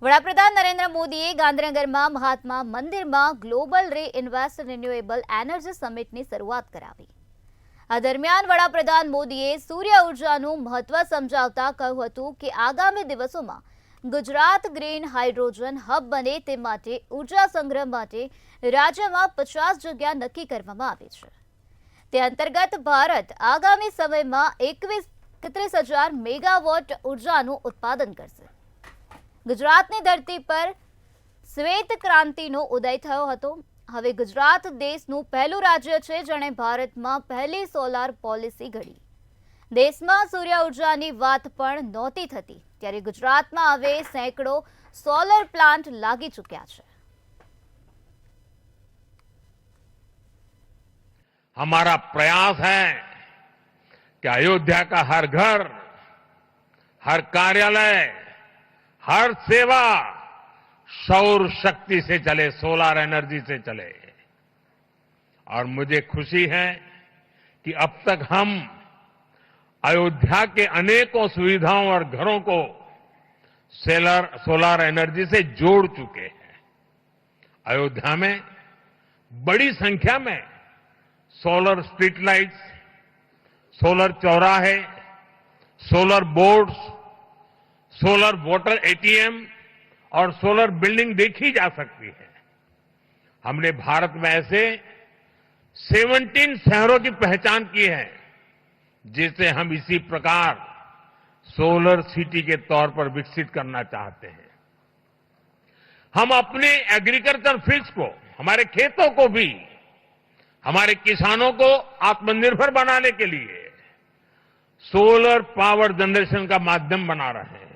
વડાપ્રધાન નરેન્દ્ર મોદીએ ગાંધીનગરમાં મહાત્મા મંદિરમાં ગ્લોબલ રી-ઇન્વેસ્ટ રિન્યુએબલ એનર્જી સમિટની શરૂઆત કરાવી. આ દરમિયાન વડાપ્રધાન મોદીએ સૂર્ય ઉર્જાનું મહત્વ સમજાવતા કહ્યું હતું કે આગામી દિવસોમાં ગુજરાત ગ્રીન હાઇડ્રોજન હબ બને તે માટે ઉર્જા સંગ્રહ માટે રાજ્યમાં 50 જગ્યા નક્કી કરવામાં આવી છે. તે અંતર્ગત ભારત આગામી સમયમાં 31,000 મેગાવોટ ઉર્જાનું ઉત્પાદન કરશે. ગુજરાતની ધરતી પર શ્વેત ક્રાંતિનો ઉદય થયો હતો. હવે ગુજરાત દેશનું પહેલું રાજ્ય છે જેણે ભારતમાં પહેલી સોલાર પોલિસી ઘડી. દેશમાં સૂર્ય ઉર્જાની વાત પણ નહોતી થતી, ત્યારે ગુજરાતમાં હવે સેંકડો સોલર પ્લાન્ટ લાગી ચૂક્યા છે. हमारा प्रयास है कि अयोध्या का हर घर, हर कार्यालय, हर सेवा सौर शक्ति से चले, सोलर एनर्जी से चले. और मुझे खुशी है कि अब तक हम अयोध्या के अनेकों सुविधाओं और घरों को सोलर एनर्जी से जोड़ चुके हैं. अयोध्या में बड़ी संख्या में सोलर स्ट्रीट लाइट्स, सोलर चौराहे, solar boards, solar water ATM और सोलर बिल्डिंग देखी जा सकती है. हमने भारत में ऐसे 17 शहरों की पहचान की है जिसे हम इसी प्रकार सोलर सिटी के तौर पर विकसित करना चाहते हैं. हम अपने एग्रीकल्चर फील्ड्स को, हमारे खेतों को भी, हमारे किसानों को आत्मनिर्भर बनाने के लिए सोलर पावर जनरेशन का माध्यम बना रहे हैं.